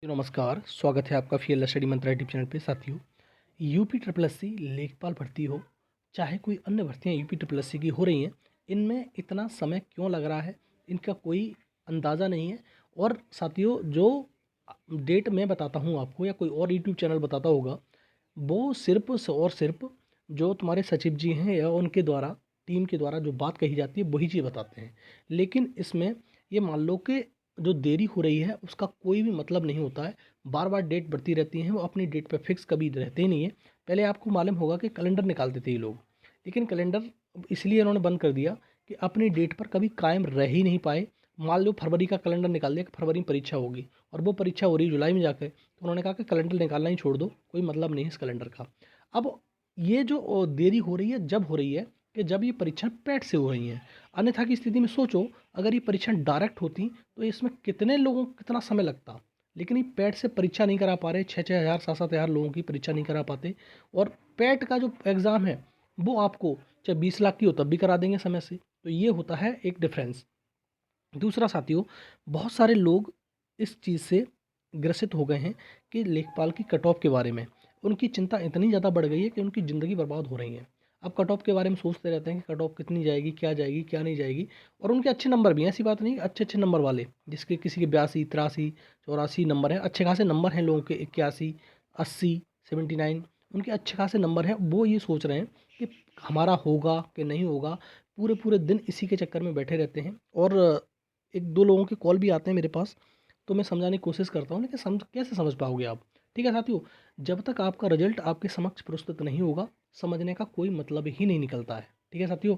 नमस्कार, स्वागत है आपका फीएलएस स्टडी मंत्रा यूट्यूब चैनल पे। साथियों, यूपी ट्रिपल एस सी लेखपाल भर्ती हो, चाहे कोई अन्य भर्तियाँ यूपी ट्रिपल एस सी की हो रही हैं, इनमें इतना समय क्यों लग रहा है, इनका कोई अंदाज़ा नहीं है। और साथियों, जो डेट मैं बताता हूँ आपको या कोई और यूट्यूब चैनल बताता होगा, वो सिर्फ और सिर्फ जो तुम्हारे सचिव जी हैं या उनके द्वारा, टीम के द्वारा जो बात कही जाती है वही चीज़ बताते हैं। लेकिन इसमें ये मान लो कि जो देरी हो रही है उसका कोई भी मतलब नहीं होता है। बार बार डेट बढ़ती रहती हैं, वो अपनी डेट पे फिक्स कभी रहते ही नहीं है। पहले आपको मालूम होगा कि कैलेंडर निकालते थे ये लोग, लेकिन कैलेंडर इसलिए इन्होंने बंद कर दिया कि अपनी डेट पर कभी कायम रह ही नहीं पाए। मान लो फरवरी का कैलेंडर निकाल दिया कि फरवरी में परीक्षा होगी और वो परीक्षा हो रही है जुलाई में जाकर, तो उन्होंने कहा कि कैलेंडर निकालना ही छोड़ दो, कोई मतलब नहीं है इस कैलेंडर का। अब ये जो देरी हो रही है जब हो रही है कि जब ये परीक्षा पैट से हो रही हैं। अन्यथा की स्थिति में सोचो, अगर ये परीक्षा डायरेक्ट होती तो इसमें कितने लोगों को कितना समय लगता। लेकिन ये पैट से परीक्षा नहीं करा पा रहे, 6-6 हज़ार 7-7 हज़ार लोगों की परीक्षा नहीं करा पाते। और पैट का जो एग्ज़ाम है वो आपको चाहे 20 लाख की हो तब भी करा देंगे समय से। तो ये होता है एक डिफरेंस। दूसरा साथियों, बहुत सारे लोग इस चीज़ से ग्रसित हो गए हैं कि लेखपाल की कट ऑफ के बारे में उनकी चिंता इतनी ज़्यादा बढ़ गई है कि उनकी ज़िंदगी बर्बाद हो रही है। अब कट ऑफ के बारे में सोचते रहते हैं कि कट ऑफ कितनी जाएगी क्या नहीं जाएगी। और उनके अच्छे नंबर भी हैं, ऐसी बात नहीं, अच्छे अच्छे नंबर वाले, जिसके किसी के 82, 83, 84 नंबर हैं, अच्छे खासे नंबर हैं लोगों के, 81, 80, 79, उनके अच्छे खासे नंबर हैं। वो ये सोच रहे हैं कि हमारा होगा कि नहीं होगा, पूरे पूरे दिन इसी के चक्कर में बैठे रहते हैं। और एक दो लोगों के कॉल भी आते हैं मेरे पास, तो मैं समझाने की कोशिश करता हूँ, लेकिन कैसे समझ पाओगे आप। ठीक है साथियों, जब तक आपका रिजल्ट आपके समक्ष प्रस्तुत नहीं होगा, समझने का कोई मतलब ही नहीं निकलता है। ठीक है साथियों,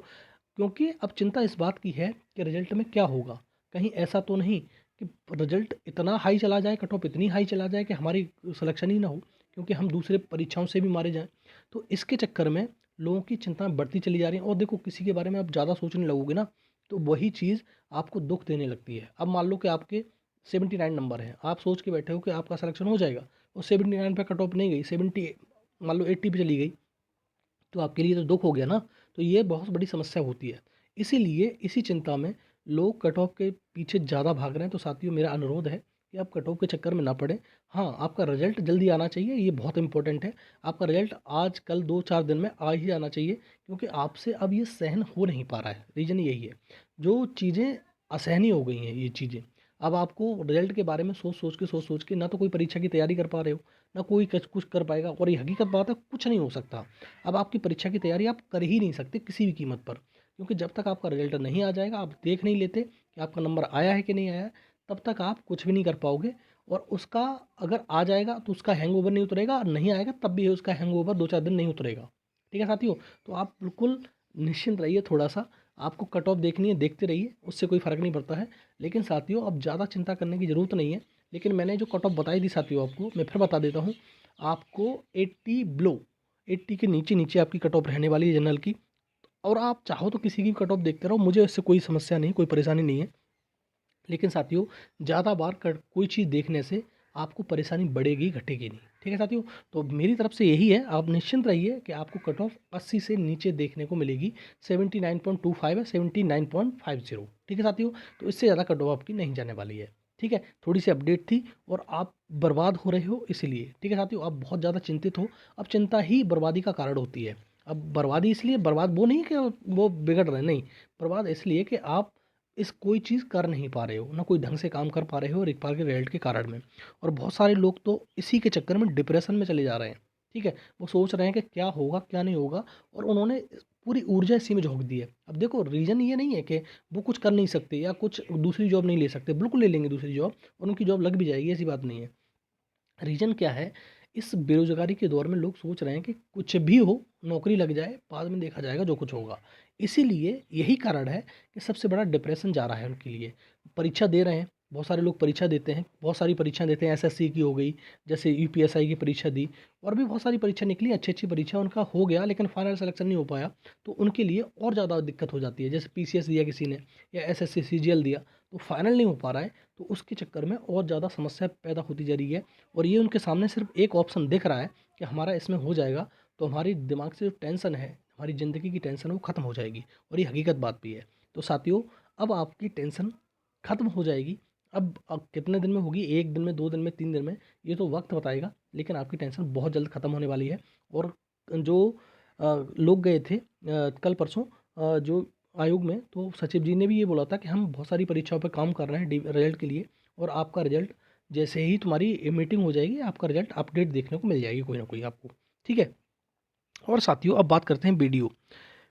क्योंकि अब चिंता इस बात की है कि रिजल्ट में क्या होगा। कहीं ऐसा तो नहीं कि रिजल्ट इतना हाई चला जाए, कट ऑफ इतनी हाई चला जाए कि हमारी सिलेक्शन ही ना हो, क्योंकि हम दूसरे परीक्षाओं से भी मारे जाएं। तो इसके चक्कर में लोगों की चिंताएं बढ़ती चली जा रही हैं। और देखो, किसी के बारे में आप ज़्यादा सोचने लगोगे ना, तो वही चीज़ आपको दुख देने लगती है। अब मान लो कि आपके 79 नंबर हैं, आप सोच के बैठे हो कि आपका सिलेक्शन हो जाएगा, और 79 पे कट ऑफ नहीं गई, 70 मान लो 80 पे चली गई, तो आपके लिए तो दुख हो गया ना। तो ये बहुत बड़ी समस्या होती है। इसीलिए इसी चिंता में लोग कट ऑफ के पीछे ज़्यादा भाग रहे हैं। तो साथियों, मेरा अनुरोध है कि आप कट ऑफ के चक्कर में ना पड़े। हाँ, आपका रिजल्ट जल्दी आना चाहिए, ये बहुत इंपॉर्टेंट है। आपका रिजल्ट आज कल 2-4 दिन में आ ही जाना चाहिए, क्योंकि आपसे अब ये सहन हो नहीं पा रहा है। रीज़न यही है, जो चीज़ें असहनीय हो गई हैं ये चीज़ें। अब आपको रिजल्ट के बारे में सोच सोच के ना तो कोई परीक्षा की तैयारी कर पा रहे हो, ना कोई कुछ कर पाएगा। और ये हकीकत बात है, कुछ नहीं हो सकता। अब आपकी परीक्षा की तैयारी आप कर ही नहीं सकते किसी भी कीमत पर, क्योंकि जब तक आपका रिजल्ट नहीं आ जाएगा, आप देख नहीं लेते कि आपका नंबर आया है कि नहीं आया है, तब तक आप कुछ भी नहीं कर पाओगे। और उसका अगर आ जाएगा तो उसका हैंगओवर नहीं उतरेगा, और नहीं आएगा तब भी उसका हैंगओवर 2-4 दिन नहीं उतरेगा। ठीक है साथियों, तो आप बिल्कुल निश्चिंत रहिए। थोड़ा सा आपको कट ऑफ देखनी है, देखते रहिए, उससे कोई फ़र्क नहीं पड़ता है। लेकिन साथियों, अब ज़्यादा चिंता करने की ज़रूरत नहीं है। लेकिन मैंने जो कट ऑफ बताई थी साथियों, आपको मैं फिर बता देता हूँ। आपको 80 बिलो, 80 के नीचे नीचे आपकी कट ऑफ रहने वाली है जनरल की। और आप चाहो तो किसी की कट ऑफ देखते रहो, मुझे इससे कोई समस्या नहीं, कोई परेशानी नहीं है। लेकिन साथियों, ज़्यादा बार कोई चीज़ देखने से आपको परेशानी बढ़ेगी, घटेगी नहीं। ठीक है साथियों, तो मेरी तरफ से यही है, आप निश्चिंत रहिए कि आपको कट ऑफ 80 से नीचे देखने को मिलेगी। 79.25 है, 79.50। ठीक है साथियों, तो इससे ज़्यादा कट ऑफ आपकी नहीं जाने वाली है। ठीक है, थोड़ी सी अपडेट थी, और आप बर्बाद हो रहे हो इसीलिए। ठीक है साथियों, आप बहुत ज़्यादा चिंतित हो। अब चिंता ही बर्बादी का कारण होती है। अब बर्बादी इसलिए, बर्बाद वो नहीं कि वो बिगड़ रहे, नहीं, बर्बाद इसलिए कि आप इस कोई चीज़ कर नहीं पा रहे हो, ना कोई ढंग से काम कर पा रहे हो लेखपाल के रिजल्ट के कारण में। और बहुत सारे लोग तो इसी के चक्कर में डिप्रेशन में चले जा रहे हैं। ठीक है, वो सोच रहे हैं कि क्या होगा क्या नहीं होगा, और उन्होंने पूरी ऊर्जा इसी में झोंक दी है। अब देखो, रीज़न ये नहीं है कि वो कुछ कर नहीं सकते या कुछ दूसरी जॉब नहीं ले सकते, बिल्कुल ले लेंगे दूसरी जॉब, और उनकी जॉब लग भी जाएगी, ऐसी बात नहीं है। रीज़न क्या है, इस बेरोज़गारी के दौर में लोग सोच रहे हैं कि कुछ भी हो, नौकरी लग जाए, बाद में देखा जाएगा जो कुछ होगा। इसीलिए यही कारण है कि सबसे बड़ा डिप्रेशन जा रहा है उनके लिए। परीक्षा दे रहे हैं, बहुत सारे लोग परीक्षा देते हैं, बहुत सारी परीक्षा देते हैं, एसएससी की हो गई, जैसे यूपीएसआई की परीक्षा दी, और भी बहुत सारी परीक्षा निकली, अच्छी-अच्छी परीक्षा उनका हो गया, लेकिन फाइनल सिलेक्शन नहीं हो पाया। तो उनके लिए और ज़्यादा दिक्कत हो जाती है। जैसे पीसीएस दिया किसी ने, या एसएससी सीजीएल दिया, तो फाइनल नहीं हो पा रहा है, तो उसके चक्कर में और ज़्यादा समस्या पैदा होती जा रही है। और ये उनके सामने सिर्फ एक ऑप्शन दिख रहा है कि हमारा इसमें हो जाएगा, तो हमारी दिमाग से जो टेंशन है, हमारी ज़िंदगी की टेंशन है, वो ख़त्म हो जाएगी। और ये हकीकत बात भी है। तो साथियों, अब आपकी टेंशन ख़त्म हो जाएगी, अब कितने दिन में होगी, 1 दिन में, 2 दिन में, 3 दिन में, ये तो वक्त बताएगा, लेकिन आपकी टेंशन बहुत जल्द खत्म होने वाली है। और जो लोग गए थे कल परसों जो आयोग में, तो सचिव जी ने भी ये बोला था कि हम बहुत सारी परीक्षाओं पे काम कर रहे हैं रिजल्ट के लिए, और आपका रिजल्ट जैसे ही तुम्हारी मीटिंग हो जाएगी, आपका रिजल्ट अपडेट देखने को मिल जाएगी कोई ना कोई आपको। ठीक है। और साथियों, अब बात करते हैं बीडीओ।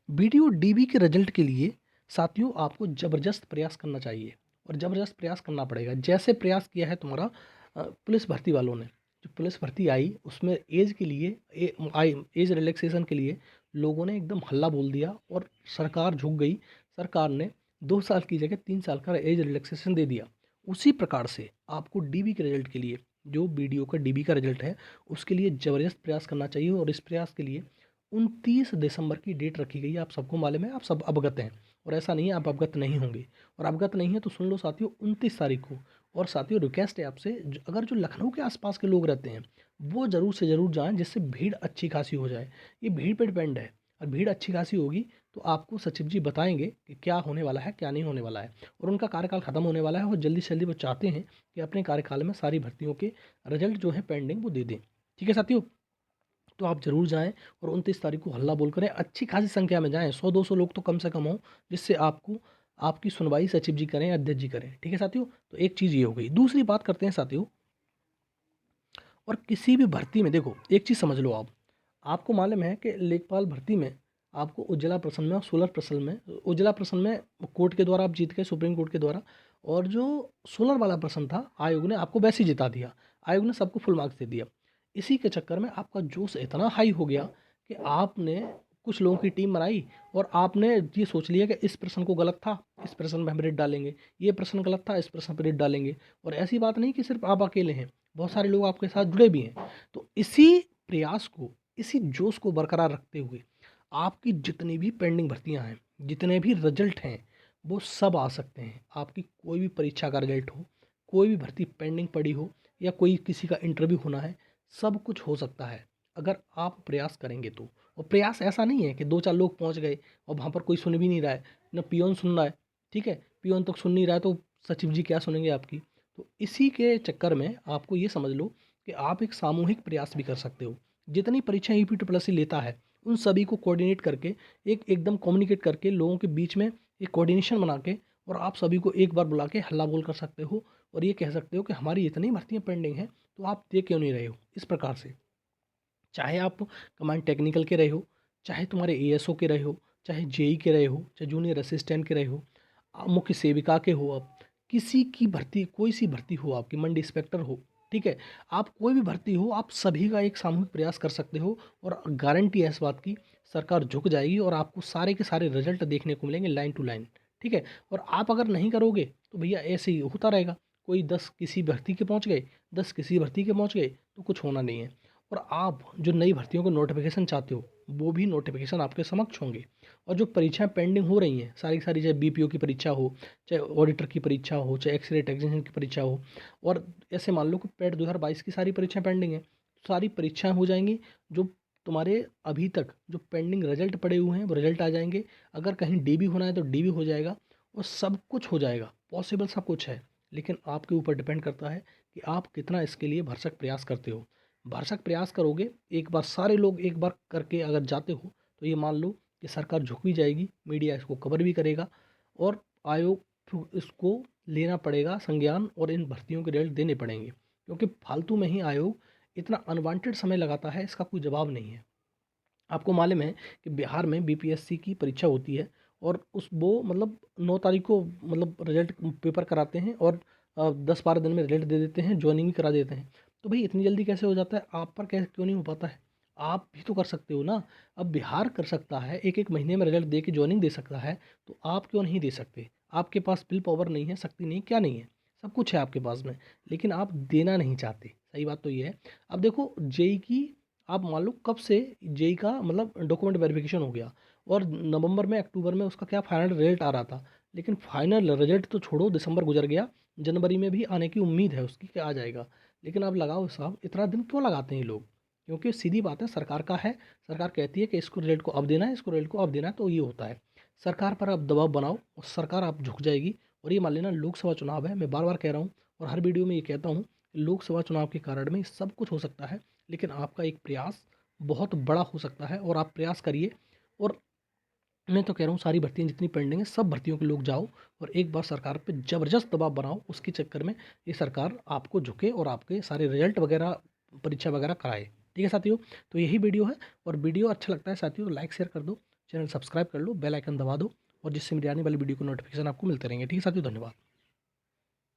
बीडीओ डीबी के रिजल्ट के लिए साथियों आपको ज़बरदस्त प्रयास करना चाहिए, और ज़बरदस्त प्रयास करना पड़ेगा, जैसे प्रयास किया है तुम्हारा पुलिस भर्ती वालों ने। जो पुलिस भर्ती आई उसमें एज के लिए एज रिलैक्सेशन के लिए लोगों ने एकदम हल्ला बोल दिया, और सरकार झुक गई। सरकार ने 2 साल की जगह 3 साल का एज रिलैक्सेशन दे दिया। उसी प्रकार से आपको डीबी के रिजल्ट के लिए, जो बीडीओ का डीबी का रिजल्ट है, उसके लिए ज़बरदस्त प्रयास करना चाहिए। और इस प्रयास के लिए 29 दिसंबर की डेट रखी गई है, आप सबको मालूम है, आप सब अवगत हैं। और ऐसा नहीं है आप अवगत नहीं होंगे, और अवगत नहीं है तो सुन लो साथियों, 29 तारीख को। और साथियों रिक्वेस्ट है आपसे, अगर जो लखनऊ के आसपास के लोग रहते हैं वो ज़रूर से ज़रूर जाएं, जिससे भीड़ अच्छी खासी हो जाए। ये भीड़ पे डिपेंड है, और भीड़ अच्छी खासी होगी तो आपको सचिव जी बताएंगे कि क्या होने वाला है, क्या नहीं होने वाला है। और उनका कार्यकाल खत्म होने वाला है, और जल्दी से जल्दी वो चाहते हैं कि अपने कार्यकाल में सारी भर्तियों के रिजल्ट जो है पेंडिंग वो दे दें। ठीक है साथियों, तो आप ज़रूर जाएँ, और 29 तारीख को हल्ला बोल करें, अच्छी खासी संख्या में जाएँ, 100-200 लोग तो कम से कम हों, जिससे आपको आपकी सुनवाई सचिव जी करें, अध्यक्ष जी करें। ठीक है साथियों, तो एक चीज़ ये हो गई। दूसरी बात करते हैं साथियों, और किसी भी भर्ती में देखो एक चीज़ समझ लो आप, आपको मालूम है कि लेखपाल भर्ती में आपको उज्ज्वला प्रश्न में और 16 प्रश्न में, उज्ज्वला प्रश्न में कोर्ट के द्वारा आप जीत गए, सुप्रीम कोर्ट के द्वारा, और जो 16 वाला प्रश्न था आयोग ने आपको वैसे ही जिता दिया। आयोग ने सबको फुल मार्क्स दे दिया। इसी के चक्कर में आपका जोश इतना हाई हो गया कि आपने कुछ लोगों की टीम बनाई, और आपने ये सोच लिया कि इस प्रश्न को गलत था, इस प्रश्न में हम रेट डालेंगे, ये प्रश्न गलत था, इस प्रश्न पर रेट डालेंगे। और ऐसी बात नहीं कि सिर्फ आप अकेले हैं, बहुत सारे लोग आपके साथ जुड़े भी हैं। तो इसी प्रयास को, इसी जोश को बरकरार रखते हुए आपकी जितनी भी पेंडिंग भर्तियां हैं, जितने भी रिजल्ट हैं, वो सब आ सकते हैं। आपकी कोई भी परीक्षा का रिजल्ट हो, कोई भी भर्ती पेंडिंग पड़ी हो, या कोई किसी का इंटरव्यू होना है, सब कुछ हो सकता है अगर आप प्रयास करेंगे तो। और प्रयास ऐसा नहीं है कि 2-4 लोग पहुंच गए और वहाँ पर कोई सुन भी नहीं रहा है, न पियोन सुन रहा है। ठीक है, पियोन तक सुन नहीं रहा है तो सचिव जी क्या सुनेंगे आपकी। तो इसी के चक्कर में आपको ये समझ लो कि आप एक सामूहिक प्रयास भी कर सकते हो। जितनी परीक्षा ईपीडब्ल्यूएससी लेता है उन सभी को कोऑर्डिनेट करके, एक एकदम कम्युनिकेट करके, लोगों के बीच में एक कोऑर्डिनेशन बना के, और आप सभी को एक बार बुला के हल्ला बोल कर सकते हो, और ये कह सकते हो कि हमारी इतनी भर्तियां पेंडिंग हैं, तो आप दे क्यों नहीं रहे हो। इस प्रकार से चाहे आप कमांड टेक्निकल के रहे हो, चाहे तुम्हारे एएसओ के रहे हो, चाहे जेई के रहे हो, चाहे जूनियर असिस्टेंट के रहे हो, मुख्य सेविका के हो, आप किसी की भर्ती, कोई सी भर्ती हो, आपकी मंडी इंस्पेक्टर हो, ठीक है, आप कोई भी भर्ती हो, आप सभी का एक सामूहिक प्रयास कर सकते हो। और गारंटी है इस बात की, सरकार झुक जाएगी और आपको सारे के सारे रिजल्ट देखने को मिलेंगे लाइन टू लाइन। ठीक है, और आप अगर नहीं करोगे तो भैया ऐसे ही होता रहेगा, कोई 10 किसी भर्ती के पहुंच गए, 10 किसी भर्ती के पहुंच गए, तो कुछ होना नहीं है। और आप जो नई भर्तियों को नोटिफिकेशन चाहते हो, वो भी नोटिफिकेशन आपके समक्ष होंगे। और जो परीक्षाएं पेंडिंग हो रही हैं सारी की सारी, चाहे बीपीओ की परीक्षा हो, चाहे ऑडिटर की परीक्षा हो, चाहे एक्सरे टेक्नीशियन की परीक्षा हो, और ऐसे मान लो कि पेट 2022 की सारी परीक्षाएं पेंडिंग हैं, सारी परीक्षाएं हो जाएंगी। जो तुम्हारे अभी तक जो पेंडिंग रिजल्ट पड़े हुए हैं वो रिजल्ट आ जाएंगे। अगर कहीं डीबी होना है तो डीबी हो जाएगा, और सब कुछ हो जाएगा, पॉसिबल सब कुछ है। लेकिन आपके ऊपर डिपेंड करता है कि आप कितना इसके लिए भरसक प्रयास करते हो। भरसक प्रयास करोगे, एक बार सारे लोग एक बार करके अगर जाते हो, तो ये मान लो कि सरकार झुक भी जाएगी, मीडिया इसको कवर भी करेगा, और आयोग इसको लेना पड़ेगा संज्ञान, और इन भर्तियों के रिजल्ट देने पड़ेंगे। क्योंकि फालतू में ही आयोग इतना अनवांटेड समय लगाता है, इसका कोई जवाब नहीं है। आपको मालूम है कि बिहार में बीपीएससी की परीक्षा होती है, और उस वो मतलब 9 तारीख को मतलब रिजल्ट पेपर कराते हैं, और 10-12 दिन में रिजल्ट दे देते हैं, ज्वाइनिंग भी करा देते हैं। तो भाई इतनी जल्दी कैसे हो जाता है, आप पर कैसे क्यों नहीं हो पाता है। आप भी तो कर सकते हो ना। अब बिहार कर सकता है, एक एक महीने में रिजल्ट दे के ज्वाइनिंग दे सकता है, तो आप क्यों नहीं दे सकते। आपके पास विल पावर नहीं है, शक्ति नहीं, क्या नहीं है, सब कुछ है आपके पास में, लेकिन आप देना नहीं चाहते। सही बात तो ये है। अब देखो जेई की, आप मान लो कब से जेई का मतलब डॉक्यूमेंट वेरिफिकेशन हो गया, और नवंबर में अक्टूबर में उसका क्या फाइनल रिजल्ट आ रहा था। लेकिन फाइनल रिजल्ट तो छोड़ो, दिसंबर गुजर गया, जनवरी में भी आने की उम्मीद है उसकी कि आ जाएगा। लेकिन अब लगाओ साहब, इतना दिन क्यों लगाते हैं ये लोग। क्योंकि सीधी बात है, सरकार का है, सरकार कहती है कि इसको रिजल्ट को अब देना है, इसको रिजल्ट को अब देना है, तो ये होता है। सरकार पर आप दबाव बनाओ और सरकार आप झुक जाएगी, और ये मान लेना लोकसभा चुनाव है, मैं बार-बार कह रहा हूँ और हर वीडियो में ये कहता हूँ, लोकसभा चुनाव के कारण में सब कुछ हो सकता है, लेकिन आपका एक प्रयास बहुत बड़ा हो सकता है और आप प्रयास करिए। और मैं तो कह रहा हूँ सारी भर्तियाँ जितनी पेंडिंग है, सब भर्तियों के लोग जाओ और एक बार सरकार पे ज़बरदस्त दबाव बनाओ, उसके चक्कर में ये सरकार आपको झुके और आपके सारे रिजल्ट वगैरह, परीक्षा वगैरह कराए। ठीक है साथियों? तो यही वीडियो है, और वीडियो अच्छा लगता है साथियों तो लाइक शेयर कर दो, चैनल सब्सक्राइब कर लो, बेल आइकन दबा दो, और जिससे मेरी आने वाली वीडियो को नोटिफिकेशन आपको मिलते रहेंगे। ठीक है साथियों? धन्यवाद।